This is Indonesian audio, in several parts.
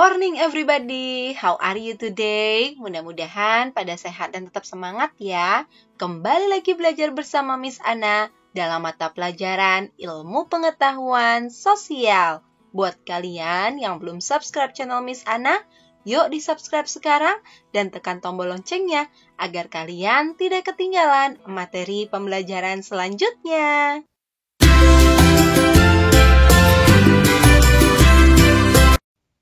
morning everybody, how are you today? Mudah-mudahan pada sehat dan tetap semangat ya. Kembali lagi belajar bersama Miss Ana dalam mata pelajaran Ilmu Pengetahuan Sosial. Buat kalian yang belum subscribe channel Miss Ana, yuk di-subscribe sekarang dan tekan tombol loncengnya agar kalian tidak ketinggalan materi pembelajaran selanjutnya.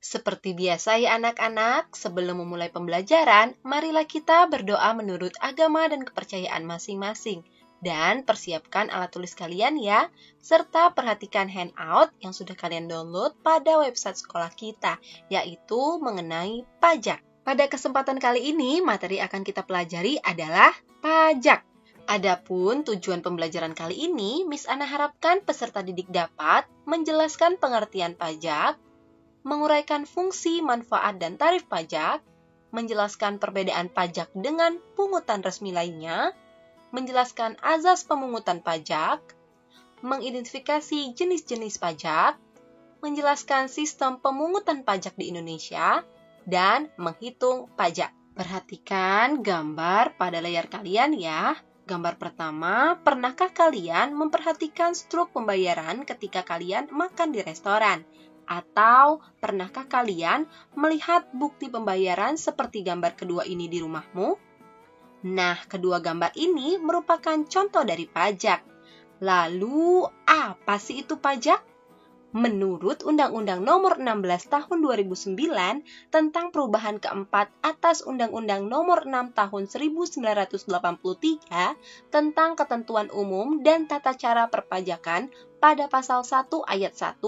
Seperti biasa ya anak-anak, sebelum memulai pembelajaran, marilah kita berdoa menurut agama dan kepercayaan masing-masing. Dan persiapkan alat tulis kalian ya, serta perhatikan handout yang sudah kalian download pada website sekolah kita, yaitu mengenai pajak. Pada kesempatan kali ini, materi akan kita pelajari adalah pajak. Adapun tujuan pembelajaran kali ini, Miss Ana harapkan peserta didik dapat menjelaskan pengertian pajak, menguraikan fungsi, manfaat, dan tarif pajak, menjelaskan perbedaan pajak dengan pungutan resmi lainnya, menjelaskan azas pemungutan pajak, mengidentifikasi jenis-jenis pajak, menjelaskan sistem pemungutan pajak di Indonesia, dan menghitung pajak. Perhatikan gambar pada layar kalian ya. Gambar pertama, pernahkah kalian memperhatikan struk pembayaran ketika kalian makan di restoran? Atau pernahkah kalian melihat bukti pembayaran seperti gambar kedua ini di rumahmu? Nah, kedua gambar ini merupakan contoh dari pajak. Lalu, apa sih itu pajak? Menurut Undang-Undang Nomor 16 Tahun 2009 tentang perubahan keempat atas Undang-Undang Nomor 6 Tahun 1983 tentang ketentuan umum dan tata cara perpajakan pada pasal 1 ayat 1,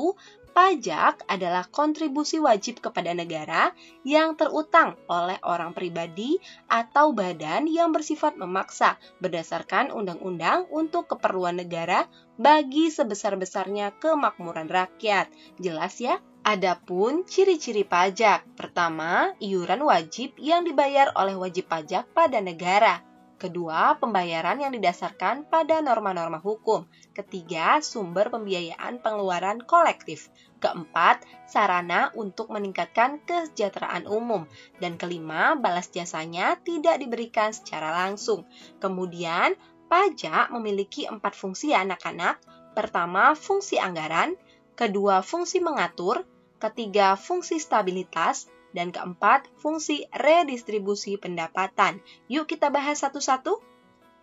pajak adalah kontribusi wajib kepada negara yang terutang oleh orang pribadi atau badan yang bersifat memaksa berdasarkan undang-undang untuk keperluan negara bagi sebesar-besarnya kemakmuran rakyat. Jelas ya? Adapun ciri-ciri pajak. Pertama, iuran wajib yang dibayar oleh wajib pajak pada negara. Kedua, pembayaran yang didasarkan pada norma-norma hukum. Ketiga, sumber pembiayaan pengeluaran kolektif. Keempat, sarana untuk meningkatkan kesejahteraan umum. Dan kelima, balas jasanya tidak diberikan secara langsung. Kemudian, pajak memiliki 4 fungsi anak-anak. Pertama, fungsi anggaran. Kedua, fungsi mengatur. Ketiga, fungsi stabilitas. Dan keempat, fungsi redistribusi pendapatan. Yuk kita bahas satu-satu.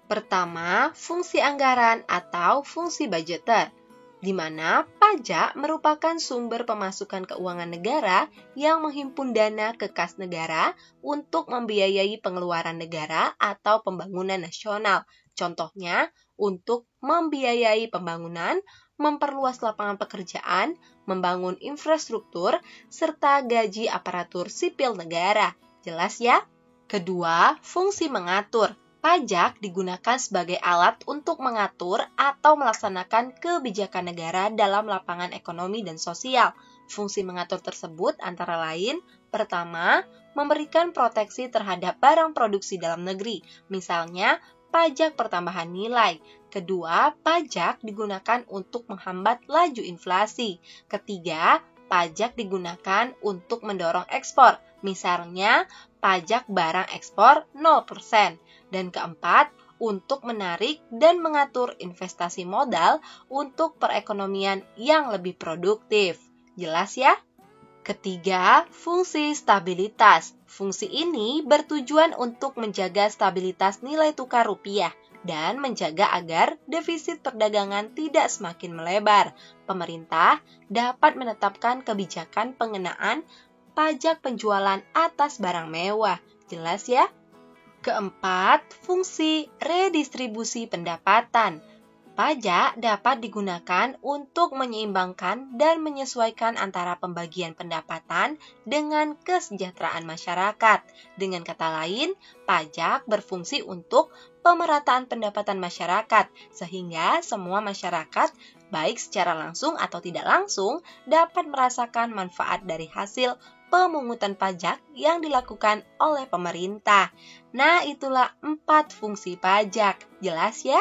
Pertama, fungsi anggaran atau fungsi budgeter, di mana pajak merupakan sumber pemasukan keuangan negara yang menghimpun dana ke kas negara untuk membiayai pengeluaran negara atau pembangunan nasional. Contohnya, untuk membiayai pembangunan, memperluas lapangan pekerjaan, membangun infrastruktur, serta gaji aparatur sipil negara. Jelas ya? Kedua, fungsi mengatur. Pajak digunakan sebagai alat untuk mengatur atau melaksanakan kebijakan negara dalam lapangan ekonomi dan sosial. Fungsi mengatur tersebut antara lain, pertama, memberikan proteksi terhadap barang produksi dalam negeri, misalnya pajak pertambahan nilai. Kedua, pajak digunakan untuk menghambat laju inflasi. Ketiga, pajak digunakan untuk mendorong ekspor, misalnya pajak barang ekspor 0%. Dan keempat, untuk menarik dan mengatur investasi modal untuk perekonomian yang lebih produktif. Jelas ya? Ketiga, fungsi stabilitas. Fungsi ini bertujuan untuk menjaga stabilitas nilai tukar rupiah dan menjaga agar defisit perdagangan tidak semakin melebar. Pemerintah dapat menetapkan kebijakan pengenaan pajak penjualan atas barang mewah. Jelas ya? Keempat, fungsi redistribusi pendapatan. Pajak dapat digunakan untuk menyeimbangkan dan menyesuaikan antara pembagian pendapatan dengan kesejahteraan masyarakat. Dengan kata lain, pajak berfungsi untuk pemerataan pendapatan masyarakat, sehingga semua masyarakat, baik secara langsung atau tidak langsung, dapat merasakan manfaat dari hasil pemungutan pajak yang dilakukan oleh pemerintah. Nah, itulah 4 fungsi pajak. Jelas ya?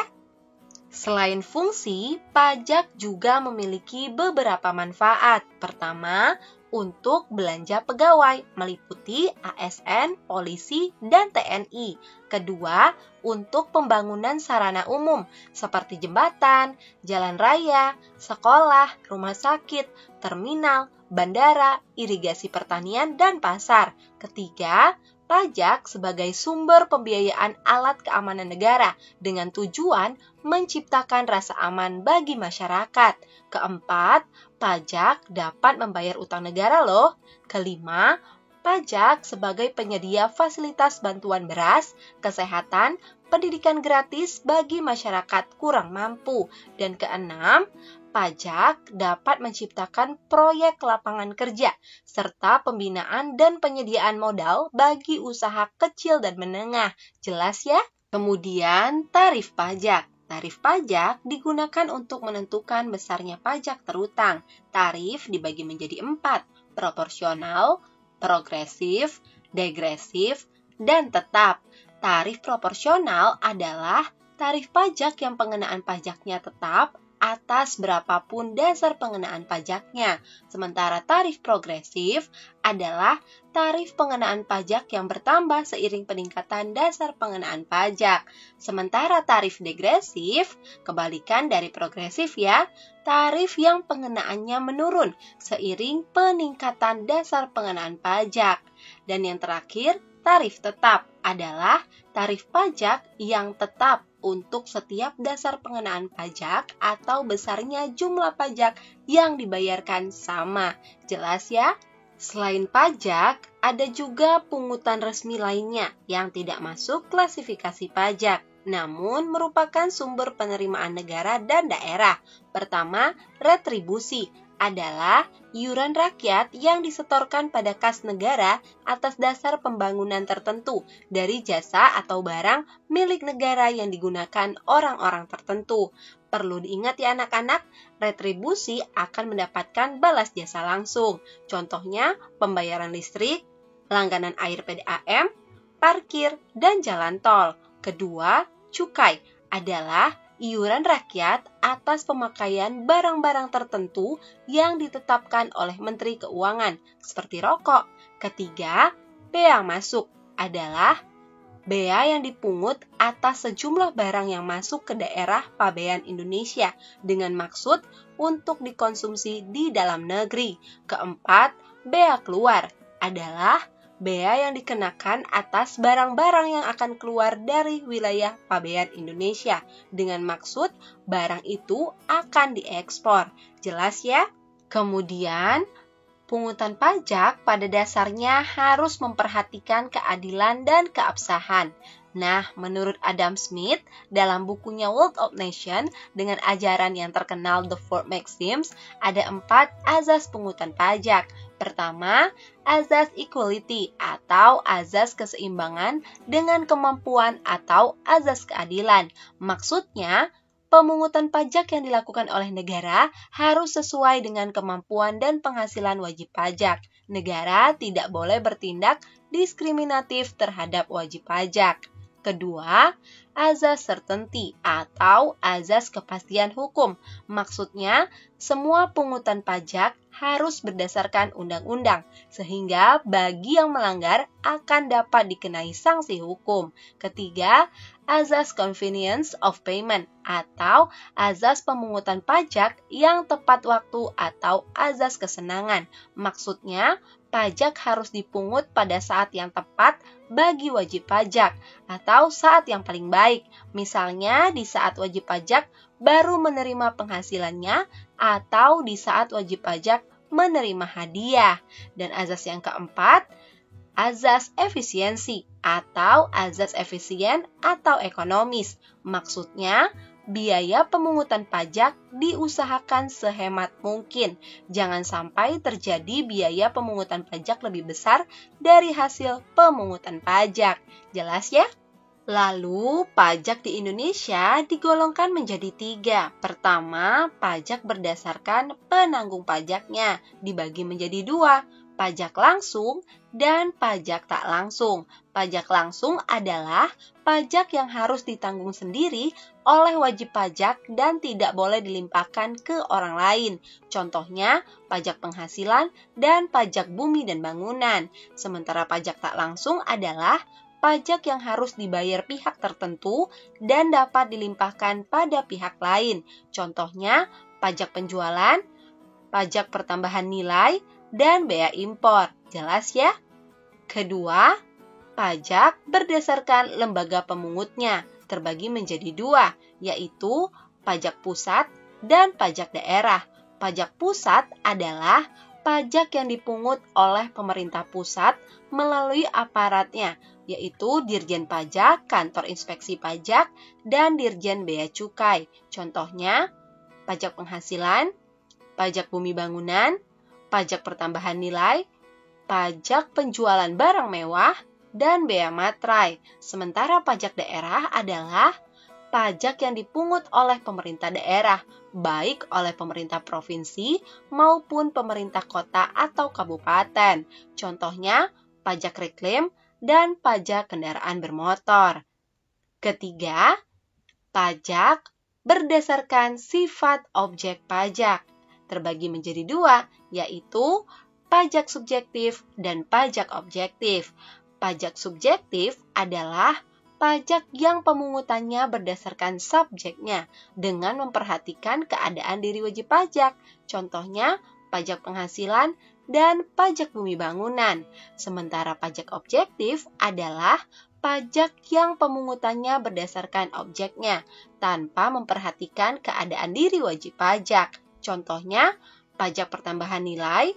Selain fungsi, pajak juga memiliki beberapa manfaat. Pertama, untuk belanja pegawai, meliputi ASN, polisi, dan TNI. Kedua, untuk pembangunan sarana umum, seperti jembatan, jalan raya, sekolah, rumah sakit, terminal, bandara, irigasi pertanian, dan pasar. Ketiga, pajak sebagai sumber pembiayaan alat keamanan negara dengan tujuan menciptakan rasa aman bagi masyarakat. Keempat, pajak dapat membayar utang negara loh. Kelima, pajak sebagai penyedia fasilitas bantuan beras, kesehatan, pendidikan gratis bagi masyarakat kurang mampu. Dan keenam, pajak dapat menciptakan proyek lapangan kerja, serta pembinaan dan penyediaan modal bagi usaha kecil dan menengah. Jelas ya? Kemudian, tarif pajak. Tarif pajak digunakan untuk menentukan besarnya pajak terutang. Tarif dibagi menjadi 4, proporsional, progresif, degresif, dan tetap. Tarif proporsional adalah tarif pajak yang pengenaan pajaknya tetap atas berapapun dasar pengenaan pajaknya. Sementara tarif progresif adalah tarif pengenaan pajak yang bertambah seiring peningkatan dasar pengenaan pajak. Sementara tarif degresif, kebalikan dari progresif ya, tarif yang pengenaannya menurun seiring peningkatan dasar pengenaan pajak. Dan yang terakhir, tarif tetap adalah tarif pajak yang tetap untuk setiap dasar pengenaan pajak atau besarnya jumlah pajak yang dibayarkan sama. Jelas ya? Selain pajak, ada juga pungutan resmi lainnya yang tidak masuk klasifikasi pajak, namun merupakan sumber penerimaan negara dan daerah. Pertama, retribusi adalah iuran rakyat yang disetorkan pada kas negara atas dasar pembangunan tertentu dari jasa atau barang milik negara yang digunakan orang-orang tertentu. Perlu diingat ya anak-anak, retribusi akan mendapatkan balas jasa langsung. Contohnya pembayaran listrik, langganan air PDAM, parkir, dan jalan tol. Kedua, cukai adalah iuran rakyat atas pemakaian barang-barang tertentu yang ditetapkan oleh Menteri Keuangan, seperti rokok. Ketiga, bea masuk adalah bea yang dipungut atas sejumlah barang yang masuk ke daerah pabean Indonesia dengan maksud untuk dikonsumsi di dalam negeri. Keempat, bea keluar adalah bea yang dikenakan atas barang-barang yang akan keluar dari wilayah pabean Indonesia dengan maksud barang itu akan diekspor. Jelas ya? Kemudian, pungutan pajak pada dasarnya harus memperhatikan keadilan dan keabsahan. Nah, menurut Adam Smith, dalam bukunya Wealth of Nations dengan ajaran yang terkenal The Four Maxims, ada 4 azas pungutan pajak. Pertama, azas equality atau azas keseimbangan dengan kemampuan atau azas keadilan. Maksudnya, pemungutan pajak yang dilakukan oleh negara harus sesuai dengan kemampuan dan penghasilan wajib pajak. Negara tidak boleh bertindak diskriminatif terhadap wajib pajak. Kedua, azas certainty atau azas kepastian hukum. Maksudnya, semua pungutan pajak harus berdasarkan undang-undang, sehingga bagi yang melanggar akan dapat dikenai sanksi hukum. Ketiga, azas convenience of payment atau azas pemungutan pajak yang tepat waktu atau azas kesenangan. Maksudnya, pajak harus dipungut pada saat yang tepat bagi wajib pajak atau saat yang paling baik. Misalnya di saat wajib pajak baru menerima penghasilannya atau di saat wajib pajak menerima hadiah. Dan azas yang keempat, azas efisiensi atau azas efisien atau ekonomis. Maksudnya, biaya pemungutan pajak diusahakan sehemat mungkin. Jangan sampai terjadi biaya pemungutan pajak lebih besar dari hasil pemungutan pajak. Jelas ya? Lalu, pajak di Indonesia digolongkan menjadi 3. Pertama, pajak berdasarkan penanggung pajaknya dibagi menjadi 2. pajak langsung, dan pajak tak langsung. Pajak langsung adalah pajak yang harus ditanggung sendiri oleh wajib pajak dan tidak boleh dilimpahkan ke orang lain. Contohnya, pajak penghasilan dan pajak bumi dan bangunan. Sementara pajak tak langsung adalah pajak yang harus dibayar pihak tertentu dan dapat dilimpahkan pada pihak lain. Contohnya, pajak penjualan, pajak pertambahan nilai, dan bea impor. Jelas ya? Kedua, pajak berdasarkan lembaga pemungutnya terbagi menjadi dua, yaitu pajak pusat dan pajak daerah. Pajak pusat adalah pajak yang dipungut oleh pemerintah pusat melalui aparatnya, yaitu Dirjen Pajak, Kantor Inspeksi Pajak, dan Dirjen Bea Cukai. Contohnya, pajak penghasilan, pajak bumi bangunan, pajak pertambahan nilai, pajak penjualan barang mewah, dan bea materai. Sementara pajak daerah adalah pajak yang dipungut oleh pemerintah daerah, baik oleh pemerintah provinsi maupun pemerintah kota atau kabupaten. Contohnya, pajak reklam dan pajak kendaraan bermotor. Ketiga, pajak berdasarkan sifat objek pajak terbagi menjadi dua, yaitu pajak subjektif dan pajak objektif. Pajak subjektif adalah pajak yang pemungutannya berdasarkan subjeknya dengan memperhatikan keadaan diri wajib pajak. Contohnya, pajak penghasilan dan pajak bumi bangunan. Sementara pajak objektif adalah pajak yang pemungutannya berdasarkan objeknya tanpa memperhatikan keadaan diri wajib pajak. Contohnya, pajak pertambahan nilai,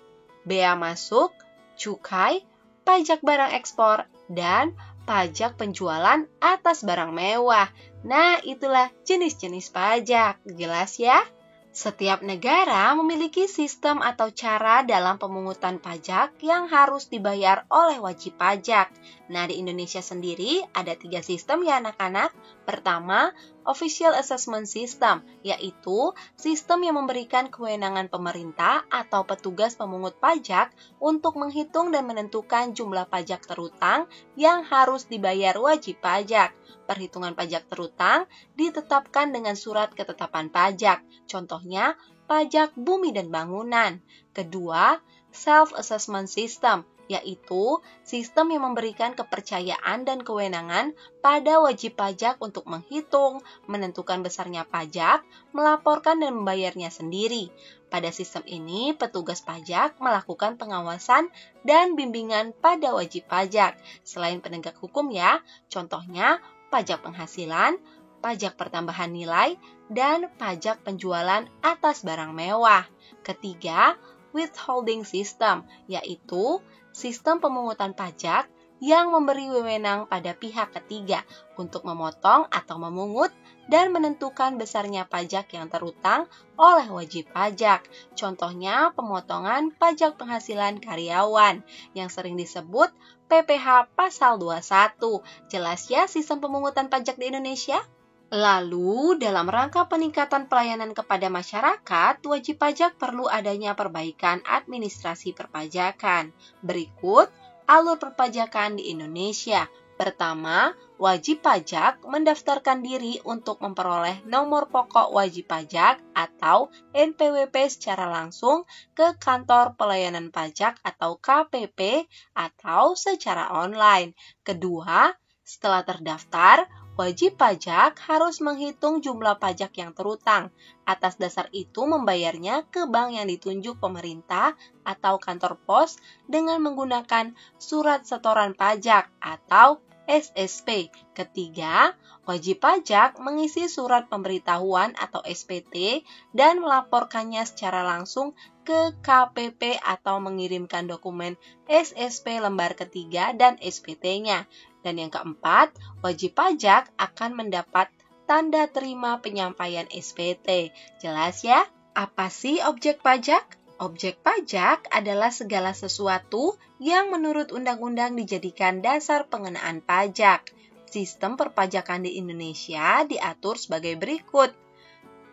bea masuk, cukai, pajak barang ekspor, dan pajak penjualan atas barang mewah. Nah, itulah jenis-jenis pajak. Jelas ya? Setiap negara memiliki sistem atau cara dalam pemungutan pajak yang harus dibayar oleh wajib pajak. Nah, di Indonesia sendiri ada 3 sistem ya anak-anak. Pertama, Official Assessment System, yaitu sistem yang memberikan kewenangan pemerintah atau petugas pemungut pajak untuk menghitung dan menentukan jumlah pajak terutang yang harus dibayar wajib pajak. Perhitungan pajak terutang ditetapkan dengan surat ketetapan pajak. Contohnya, pajak bumi dan bangunan. Kedua, Self-Assessment System, yaitu sistem yang memberikan kepercayaan dan kewenangan pada wajib pajak untuk menghitung, menentukan besarnya pajak, melaporkan dan membayarnya sendiri. Pada sistem ini, petugas pajak melakukan pengawasan dan bimbingan pada wajib pajak. Selain penegak hukum ya, contohnya pajak penghasilan, pajak pertambahan nilai, dan pajak penjualan atas barang mewah. Ketiga, Withholding System, yaitu sistem pemungutan pajak yang memberi wewenang pada pihak ketiga untuk memotong atau memungut dan menentukan besarnya pajak yang terutang oleh wajib pajak. Contohnya pemotongan pajak penghasilan karyawan yang sering disebut PPh Pasal 21. Jelas ya sistem pemungutan pajak di Indonesia? Lalu, dalam rangka peningkatan pelayanan kepada masyarakat, wajib pajak perlu adanya perbaikan administrasi perpajakan. Berikut alur perpajakan di Indonesia. Pertama, wajib pajak mendaftarkan diri untuk memperoleh nomor pokok wajib pajak atau NPWP secara langsung ke kantor pelayanan pajak atau KPP atau secara online. Kedua, setelah terdaftar, wajib pajak harus menghitung jumlah pajak yang terutang. Atas dasar itu membayarnya ke bank yang ditunjuk pemerintah atau kantor pos dengan menggunakan surat setoran pajak atau SSP. Ketiga, wajib pajak mengisi surat pemberitahuan atau SPT dan melaporkannya secara langsung ke KPP atau mengirimkan dokumen SSP lembar ketiga dan SPT-nya. Dan yang keempat, wajib pajak akan mendapat tanda terima penyampaian SPT. Jelas ya? Apa sih objek pajak? Objek pajak adalah segala sesuatu yang menurut undang-undang dijadikan dasar pengenaan pajak. Sistem perpajakan di Indonesia diatur sebagai berikut.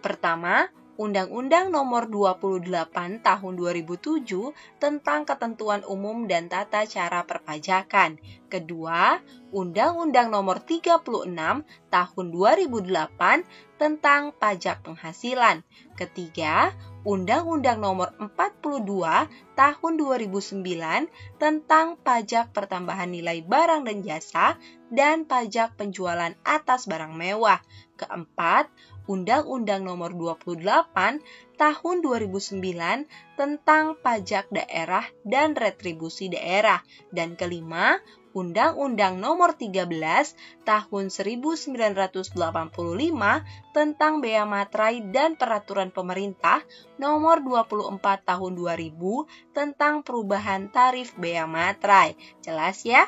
Pertama, Undang-Undang Nomor 28 Tahun 2007 tentang Ketentuan Umum dan Tata Cara Perpajakan. Kedua, Undang-Undang Nomor 36 Tahun 2008 tentang Pajak Penghasilan. Ketiga, Undang-Undang Nomor 42 Tahun 2009 tentang Pajak Pertambahan Nilai Barang dan Jasa dan Pajak Penjualan atas Barang Mewah. Keempat, Undang-Undang Nomor 28 Tahun 2009 tentang Pajak Daerah dan Retribusi Daerah. Dan kelima, Undang-Undang Nomor 13 Tahun 1985 tentang Bea Materai dan Peraturan Pemerintah Nomor 24 Tahun 2000 tentang perubahan tarif bea materai. Jelas ya?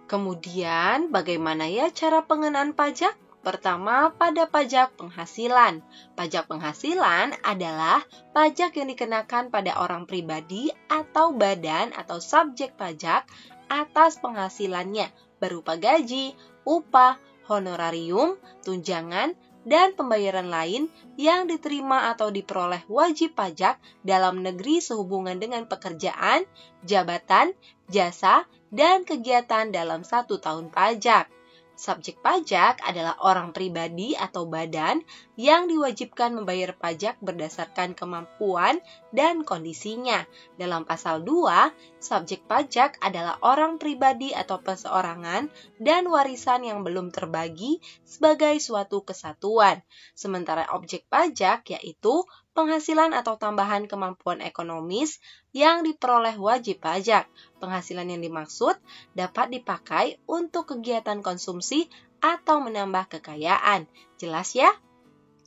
Kemudian, bagaimana ya cara pengenaan pajak? Pertama, pada pajak penghasilan. Pajak penghasilan adalah pajak yang dikenakan pada orang pribadi atau badan atau subjek pajak atas penghasilannya berupa gaji, upah, honorarium, tunjangan, dan pembayaran lain yang diterima atau diperoleh wajib pajak dalam negeri sehubungan dengan pekerjaan, jabatan, jasa, dan kegiatan dalam 1 tahun pajak. Subjek pajak adalah orang pribadi atau badan yang diwajibkan membayar pajak berdasarkan kemampuan dan kondisinya. Dalam pasal 2, subjek pajak adalah orang pribadi atau perseorangan dan warisan yang belum terbagi sebagai suatu kesatuan. Sementara objek pajak yaitu penghasilan atau tambahan kemampuan ekonomis yang diperoleh wajib pajak. Penghasilan yang dimaksud dapat dipakai untuk kegiatan konsumsi atau menambah kekayaan. Jelas ya?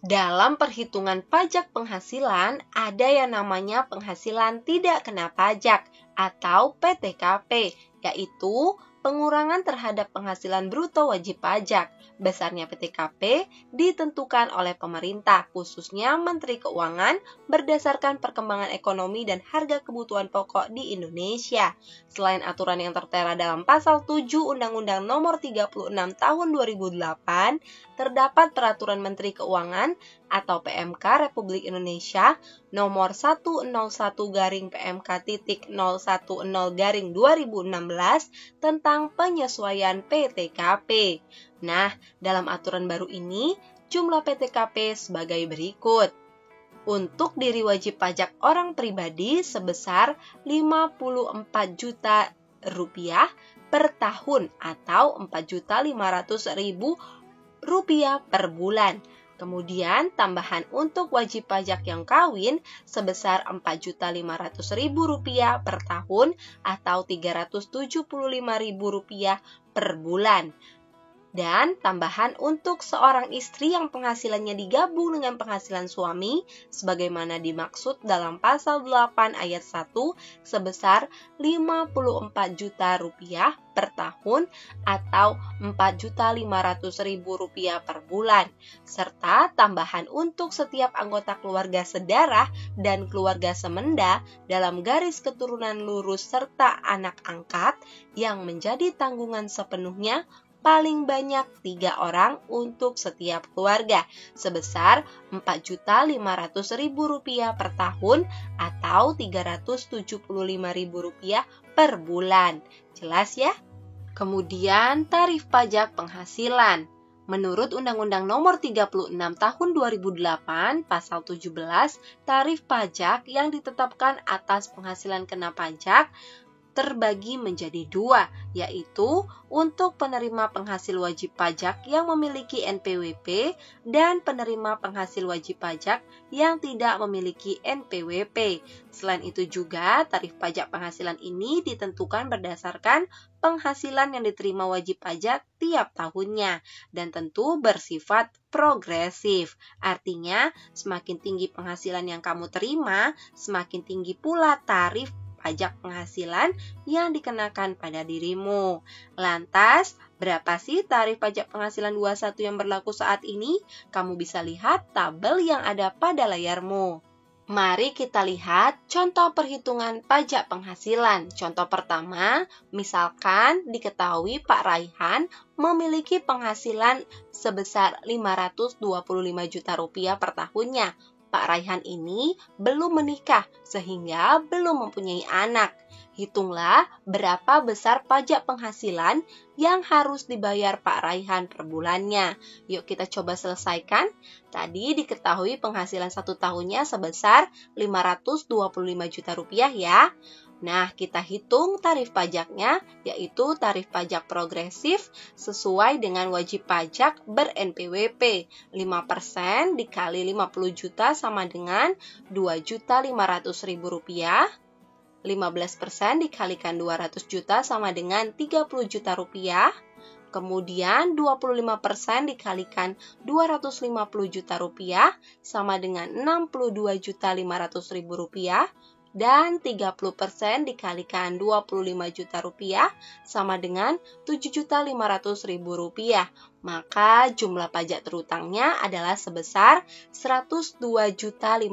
Dalam perhitungan pajak penghasilan, ada yang namanya penghasilan tidak kena pajak atau PTKP, yaitu pengurangan terhadap penghasilan bruto wajib pajak. Besarnya PTKP ditentukan oleh pemerintah, khususnya Menteri Keuangan, berdasarkan perkembangan ekonomi dan harga kebutuhan pokok di Indonesia. Selain aturan yang tertera dalam pasal 7 Undang-Undang Nomor 36 Tahun 2008, terdapat Peraturan Menteri Keuangan atau PMK Republik Indonesia Nomor 101-PMK.010-2016 tentang penyesuaian PTKP. Nah, dalam aturan baru ini, jumlah PTKP sebagai berikut. Untuk diri wajib pajak orang pribadi sebesar Rp54 juta per tahun atau Rp4.500.000 per bulan. Kemudian tambahan untuk wajib pajak yang kawin sebesar Rp4.500.000 per tahun atau Rp375.000 per bulan. Dan tambahan untuk seorang istri yang penghasilannya digabung dengan penghasilan suami sebagaimana dimaksud dalam pasal 8 ayat 1 sebesar Rp54 juta per tahun atau Rp4.500.000 per bulan, serta tambahan untuk setiap anggota keluarga sedarah dan keluarga semenda dalam garis keturunan lurus serta anak angkat yang menjadi tanggungan sepenuhnya paling banyak 3 orang untuk setiap keluarga sebesar Rp4.500.000 per tahun atau Rp375.000 per bulan. Jelas ya? Kemudian tarif pajak penghasilan. Menurut Undang-Undang Nomor 36 Tahun 2008 Pasal 17, tarif pajak yang ditetapkan atas penghasilan kena pajak terbagi menjadi 2, yaitu untuk penerima penghasil wajib pajak yang memiliki NPWP dan penerima penghasil wajib pajak yang tidak memiliki NPWP. Selain itu juga, tarif pajak penghasilan ini ditentukan berdasarkan penghasilan yang diterima wajib pajak tiap tahunnya dan tentu bersifat progresif. Artinya, semakin tinggi penghasilan yang kamu terima, semakin tinggi pula tarif pajak penghasilan yang dikenakan pada dirimu. Lantas, berapa sih tarif pajak penghasilan 21 yang berlaku saat ini? Kamu bisa lihat tabel yang ada pada layarmu. Mari kita lihat contoh perhitungan pajak penghasilan. Contoh pertama, misalkan diketahui Pak Raihan memiliki penghasilan sebesar Rp525 juta per tahunnya. Pak Raihan ini belum menikah sehingga belum mempunyai anak. Hitunglah berapa besar pajak penghasilan yang harus dibayar Pak Raihan per bulannya. Yuk kita coba selesaikan. Tadi diketahui penghasilan 1 tahunnya sebesar 525 juta rupiah ya. Nah, kita hitung tarif pajaknya, yaitu tarif pajak progresif sesuai dengan wajib pajak ber-NPWP. 5% dikali 50 juta sama dengan 2.500.000 rupiah. 15% dikalikan 200 juta sama dengan 30 juta rupiah. Kemudian 25% dikalikan 250 juta rupiah sama dengan 62.500.000 rupiah. Dan 30% dikalikan 25 juta rupiah sama dengan 7.500.000 rupiah. Maka jumlah pajak terutangnya adalah sebesar 102.500.000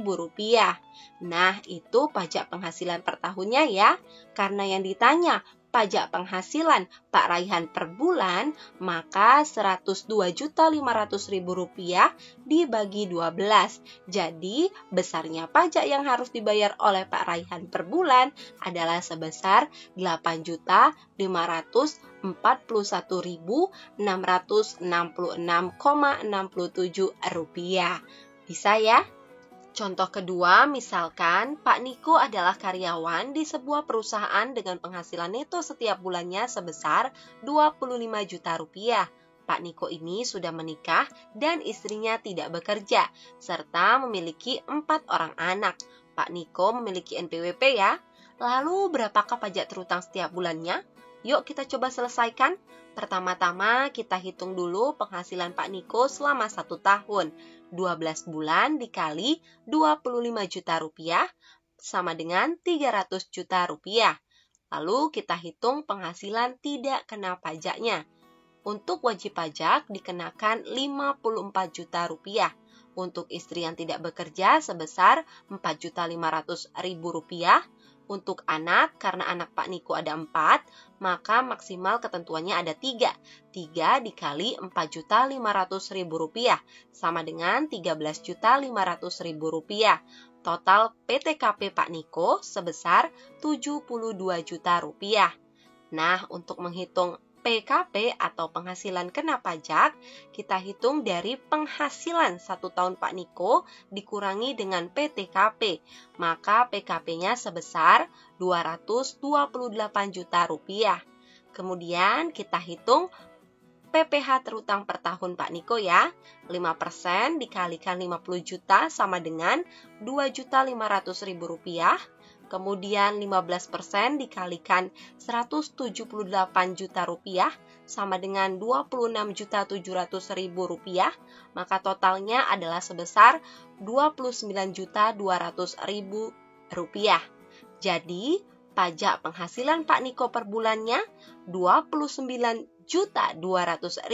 rupiah. Nah, itu pajak penghasilan per tahunnya ya. Karena yang ditanya pajak penghasilan Pak Raihan per bulan, maka 102.500.000 rupiah dibagi 12. Jadi, besarnya pajak yang harus dibayar oleh Pak Raihan per bulan adalah sebesar 8.541.666,67 rupiah. Bisa ya? Contoh kedua, misalkan Pak Niko adalah karyawan di sebuah perusahaan dengan penghasilan neto setiap bulannya sebesar 25 juta rupiah. Pak Niko ini sudah menikah dan istrinya tidak bekerja, serta memiliki 4 orang anak. Pak Niko memiliki NPWP ya. Lalu berapakah pajak terutang setiap bulannya? Yuk kita coba selesaikan. Pertama-tama kita hitung dulu penghasilan Pak Niko selama 1 tahun. 12 bulan dikali 25 juta rupiah sama dengan 300 juta rupiah. Lalu kita hitung penghasilan tidak kena pajaknya. Untuk wajib pajak dikenakan 54 juta rupiah. Untuk istri yang tidak bekerja sebesar 4.500.000 rupiah. Untuk anak, karena anak Pak Niko ada 4, maka maksimal ketentuannya ada 3. 3 dikali 4.500.000 rupiah, sama dengan 13.500.000 rupiah. Total PTKP Pak Niko sebesar 72 juta rupiah. Nah, untuk menghitung PKP atau penghasilan kena pajak, kita hitung dari penghasilan 1 tahun Pak Niko dikurangi dengan PTKP. Maka PKP-nya sebesar 228 juta rupiah. Kemudian kita hitung PPh terutang per tahun Pak Niko ya. 5% dikalikan 50 juta sama dengan 2.500.000 rupiah. Kemudian 15% dikalikan 178 juta rupiah sama dengan 26.700.000 rupiah, maka totalnya adalah sebesar 29.200.000 rupiah. Jadi, pajak penghasilan Pak Niko per bulannya 29.200.000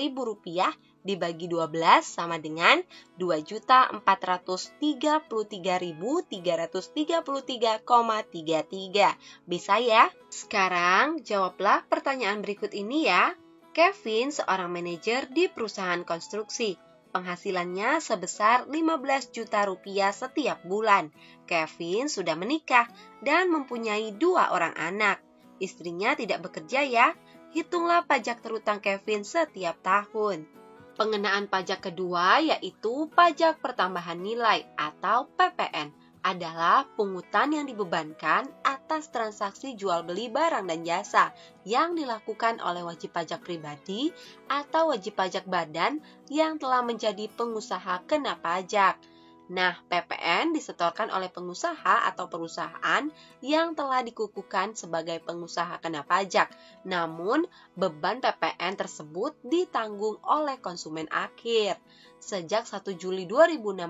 rupiah dibagi 12 sama dengan 2.433.333,33. Bisa ya? Sekarang jawablah pertanyaan berikut ini ya. Kevin seorang manajer di perusahaan konstruksi. Penghasilannya sebesar 15 juta rupiah setiap bulan. Kevin sudah menikah dan mempunyai 2 orang anak. Istrinya tidak bekerja ya. Hitunglah pajak terutang Kevin setiap tahun. Pengenaan pajak kedua yaitu pajak pertambahan nilai atau PPN adalah pungutan yang dibebankan atas transaksi jual beli barang dan jasa yang dilakukan oleh wajib pajak pribadi atau wajib pajak badan yang telah menjadi pengusaha kena pajak. Nah, PPN disetorkan oleh pengusaha atau perusahaan yang telah dikukuhkan sebagai pengusaha kena pajak. Namun, beban PPN tersebut ditanggung oleh konsumen akhir. Sejak 1 Juli 2016,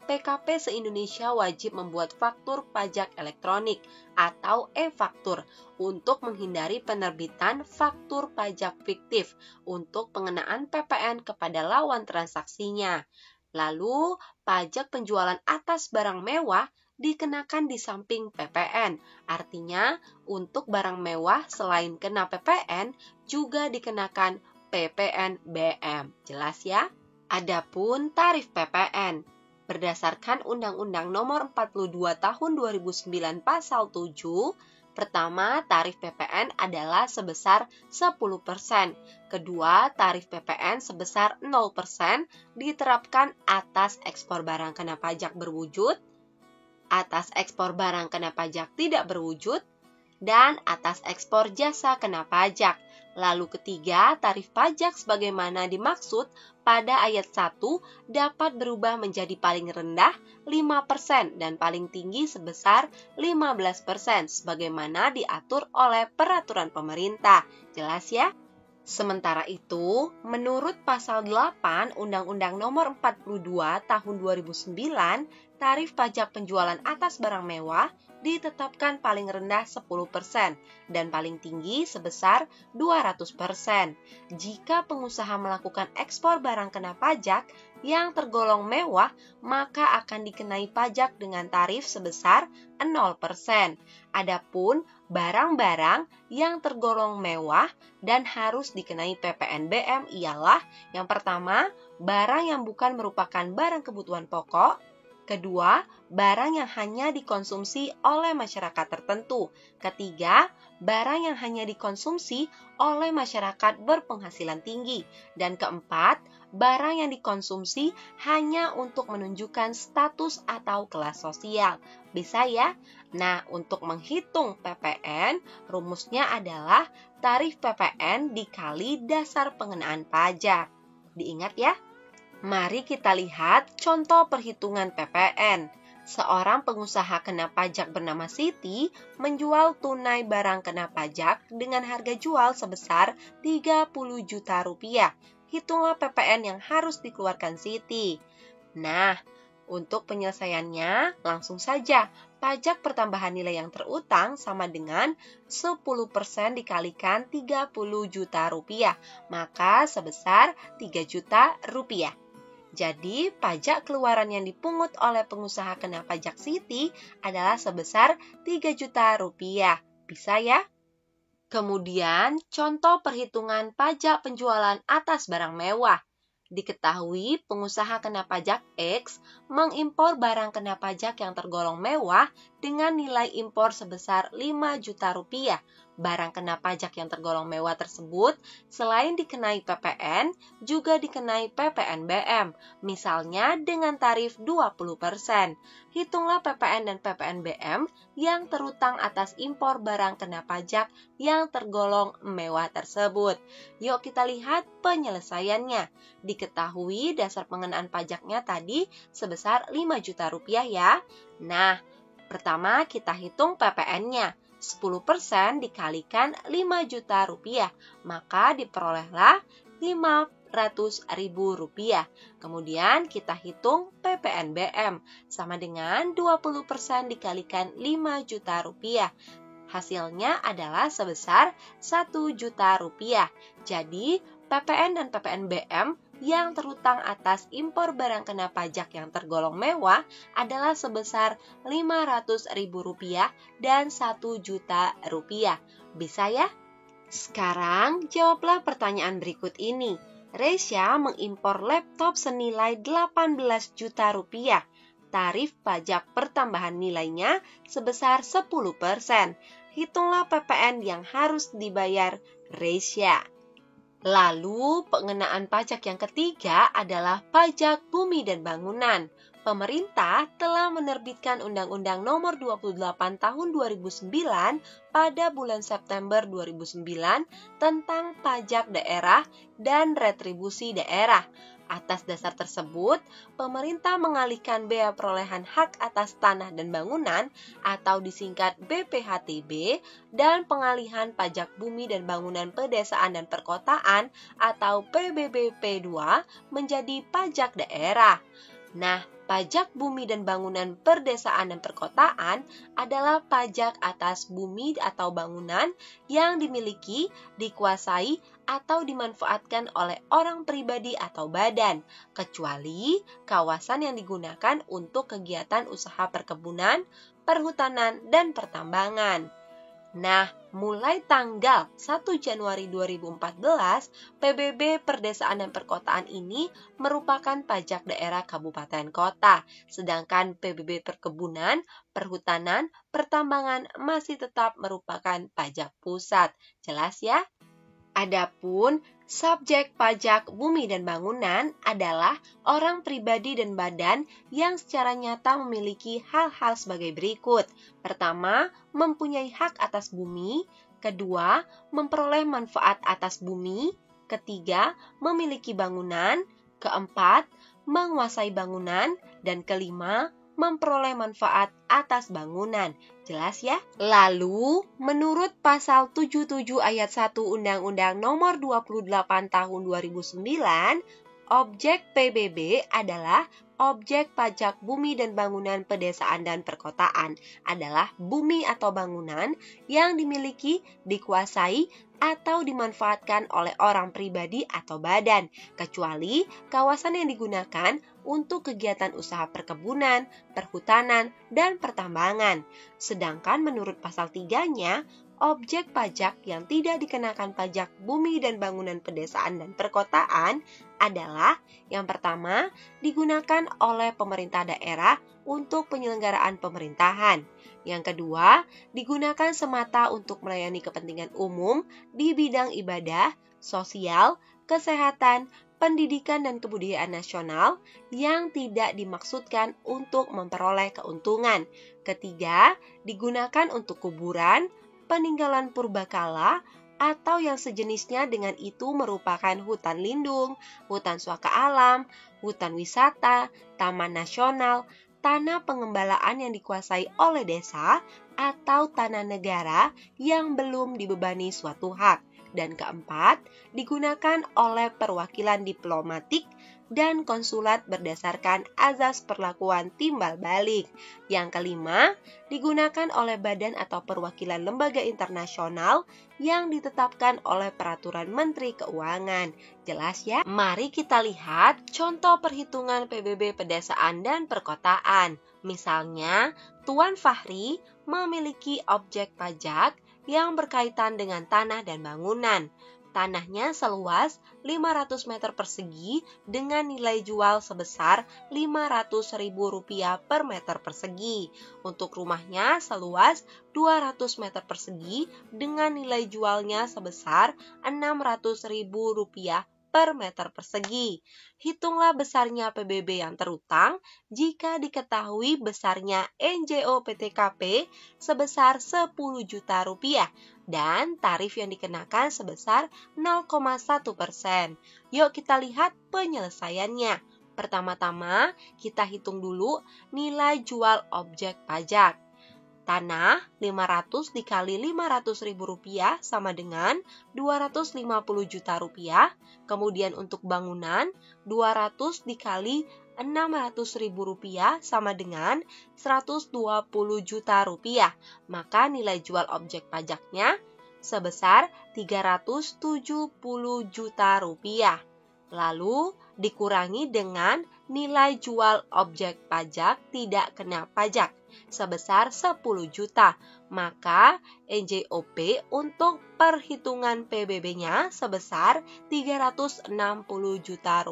PKP se-Indonesia wajib membuat faktur pajak elektronik atau e-faktur untuk menghindari penerbitan faktur pajak fiktif untuk pengenaan PPN kepada lawan transaksinya. Lalu, pajak penjualan atas barang mewah dikenakan di samping PPN. Artinya, untuk barang mewah selain kena PPN, juga dikenakan PPN BM. Jelas ya? Adapun tarif PPN. Berdasarkan Undang-Undang Nomor 42 Tahun 2009 Pasal 7, pertama, tarif PPN adalah sebesar 10%. Kedua, tarif PPN sebesar 0% diterapkan atas ekspor barang kena pajak berwujud, atas ekspor barang kena pajak tidak berwujud, dan atas ekspor jasa kena pajak. Lalu ketiga, tarif pajak sebagaimana dimaksud pada ayat 1 dapat berubah menjadi paling rendah 5% dan paling tinggi sebesar 15% sebagaimana diatur oleh peraturan pemerintah. Jelas ya? Sementara itu, menurut pasal 8 Undang-Undang Nomor 42 Tahun 2009, tarif pajak penjualan atas barang mewah ditetapkan paling rendah 10% dan paling tinggi sebesar 200%. Jika pengusaha melakukan ekspor barang kena pajak yang tergolong mewah, maka akan dikenai pajak dengan tarif sebesar 0%. Adapun barang-barang yang tergolong mewah dan harus dikenai PPNBM ialah yang pertama, barang yang bukan merupakan barang kebutuhan pokok. Kedua, barang yang hanya dikonsumsi oleh masyarakat tertentu. Ketiga, barang yang hanya dikonsumsi oleh masyarakat berpenghasilan tinggi. Dan keempat, barang yang dikonsumsi hanya untuk menunjukkan status atau kelas sosial. Bisa ya? Nah, untuk menghitung PPN, rumusnya adalah tarif PPN dikali dasar pengenaan pajak. Diingat ya? Mari kita lihat contoh perhitungan PPN. Seorang pengusaha kena pajak bernama Siti menjual tunai barang kena pajak dengan harga jual sebesar 30 juta rupiah. Hitunglah PPN yang harus dikeluarkan Siti. Nah, untuk penyelesaiannya langsung saja. Pajak pertambahan nilai yang terutang sama dengan 10% dikalikan 30 juta rupiah, maka sebesar 3 juta rupiah. Jadi, pajak keluaran yang dipungut oleh pengusaha kena pajak Siti adalah sebesar 3 juta rupiah. Bisa ya? Kemudian, contoh perhitungan pajak penjualan atas barang mewah. Diketahui pengusaha kena pajak X mengimpor barang kena pajak yang tergolong mewah dengan nilai impor sebesar 5 juta rupiah. Barang kena pajak yang tergolong mewah tersebut selain dikenai PPN, juga dikenai PPNBM, misalnya dengan tarif 20%. Hitunglah PPN dan PPNBM yang terutang atas impor barang kena pajak yang tergolong mewah tersebut. Yuk kita lihat penyelesaiannya. Diketahui dasar pengenaan pajaknya tadi sebesar 5 juta rupiah ya. Nah, pertama kita hitung PPN-nya. 10% dikalikan 5 juta rupiah, maka diperolehlah 500.000 rupiah. Kemudian kita hitung PPNBM, sama dengan 20% dikalikan 5 juta rupiah. Hasilnya adalah sebesar 1 juta rupiah. Jadi, PPN dan PPNBM yang terutang atas impor barang kena pajak yang tergolong mewah adalah sebesar 500.000 rupiah dan 1 juta rupiah. Bisa ya? Sekarang jawablah pertanyaan berikut ini. Resya mengimpor laptop senilai 18 juta rupiah. Tarif pajak pertambahan nilainya sebesar 10%. Hitunglah PPN yang harus dibayar Resya. Lalu, pengenaan pajak yang ketiga adalah pajak bumi dan bangunan. Pemerintah telah menerbitkan Undang-Undang Nomor 28 Tahun 2009 pada bulan September 2009 tentang pajak daerah dan retribusi daerah. Atas dasar tersebut, pemerintah mengalihkan bea perolehan hak atas tanah dan bangunan atau disingkat BPHTB dan pengalihan pajak bumi dan bangunan pedesaan dan perkotaan atau PBBP 2 menjadi pajak daerah. Nah, pajak bumi dan bangunan perdesaan dan perkotaan adalah pajak atas bumi atau bangunan yang dimiliki, dikuasai, atau dimanfaatkan oleh orang pribadi atau badan, kecuali kawasan yang digunakan untuk kegiatan usaha perkebunan, perhutanan, dan pertambangan. Nah, mulai tanggal 1 Januari 2014, PBB Perdesaan dan Perkotaan ini merupakan pajak daerah kabupaten kota, sedangkan PBB Perkebunan, Perhutanan, Pertambangan masih tetap merupakan pajak pusat. Jelas ya? Adapun subjek pajak bumi dan bangunan adalah orang pribadi dan badan yang secara nyata memiliki hal-hal sebagai berikut. Pertama, mempunyai hak atas bumi. Kedua, memperoleh manfaat atas bumi. Ketiga, memiliki bangunan. Keempat, menguasai bangunan. Dan kelima, memperoleh manfaat atas bangunan. Jelas ya? Lalu, menurut pasal 77 ayat 1 Undang-Undang Nomor 28 Tahun 2009, objek PBB adalah objek pajak bumi dan bangunan pedesaan dan perkotaan adalah bumi atau bangunan yang dimiliki, dikuasai, atau dimanfaatkan oleh orang pribadi atau badan, kecuali kawasan yang digunakan untuk kegiatan usaha perkebunan, perhutanan, dan pertambangan. Sedangkan menurut pasal 3-nya, objek pajak yang tidak dikenakan pajak bumi dan bangunan pedesaan dan perkotaan adalah yang pertama, digunakan oleh pemerintah daerah untuk penyelenggaraan pemerintahan. Yang kedua, digunakan semata untuk melayani kepentingan umum di bidang ibadah, sosial, kesehatan, pendidikan dan kebudayaan nasional yang tidak dimaksudkan untuk memperoleh keuntungan. Ketiga, digunakan untuk kuburan, peninggalan purbakala, atau yang sejenisnya dengan itu merupakan hutan lindung, hutan suaka alam, hutan wisata, taman nasional, tanah pengembalaan yang dikuasai oleh desa, atau tanah negara yang belum dibebani suatu hak. Dan keempat, digunakan oleh perwakilan diplomatik dan konsulat berdasarkan azas perlakuan timbal balik. Yang kelima, digunakan oleh badan atau perwakilan lembaga internasional yang ditetapkan oleh peraturan Menteri Keuangan. Jelas ya? Mari kita lihat contoh perhitungan PBB pedesaan dan perkotaan. Misalnya, Tuan Fahri memiliki objek pajak yang berkaitan dengan tanah dan bangunan. Tanahnya seluas 500 meter persegi dengan nilai jual sebesar Rp500.000 per meter persegi. Untuk rumahnya seluas 200 meter persegi dengan nilai jualnya sebesar Rp600.000 per meter persegi. Hitunglah besarnya PBB yang terutang jika diketahui besarnya NJO PTKP sebesar Rp10 juta dan tarif yang dikenakan sebesar 0,1%. Yuk kita lihat penyelesaiannya. Pertama-tama kita hitung dulu nilai jual objek pajak. Tanah 500 dikali Rp500.000 sama dengan Rp250 juta. Kemudian untuk bangunan 200 dikali Rp600.000 sama dengan Rp120 juta. Maka nilai jual objek pajaknya sebesar Rp370 juta. Lalu dikurangi dengan nilai jual objek pajak tidak kena pajak sebesar 10 juta. Maka NJOP untuk perhitungan PBB-nya sebesar Rp360 juta.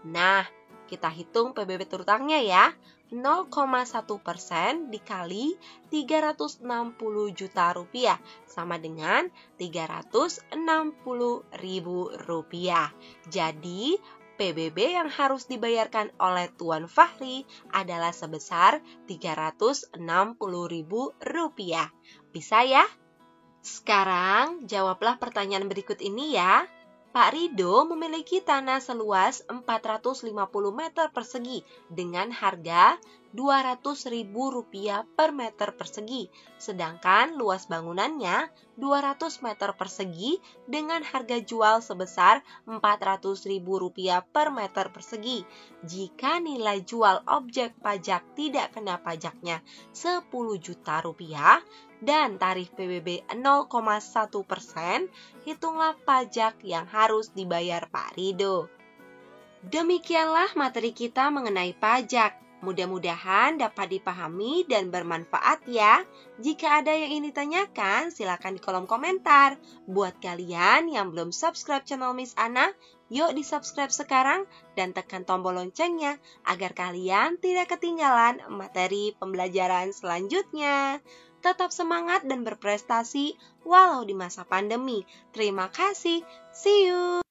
Nah, kita hitung PBB terutangnya ya. 0,1% dikali Rp360 juta sama dengan Rp360.000. Jadi, PBB yang harus dibayarkan oleh Tuan Fahri adalah sebesar Rp360.000. Bisa ya? Sekarang, jawablah pertanyaan berikut ini ya. Pak Rido memiliki tanah seluas 450 meter persegi dengan harga Rp200.000 per meter persegi, sedangkan luas bangunannya 200 meter persegi dengan harga jual sebesar Rp400.000 per meter persegi. Jika nilai jual objek pajak tidak kena pajaknya Rp10 juta dan tarif PBB 0,1%, hitunglah pajak yang harus dibayar Pak Rido. Demikianlah materi kita mengenai pajak. Mudah-mudahan dapat dipahami dan bermanfaat ya. Jika ada yang ingin ditanyakan, silakan di kolom komentar. Buat kalian yang belum subscribe channel Miss Ana, yuk di-subscribe sekarang dan tekan tombol loncengnya agar kalian tidak ketinggalan materi pembelajaran selanjutnya. Tetap semangat dan berprestasi walau di masa pandemi. Terima kasih. See you.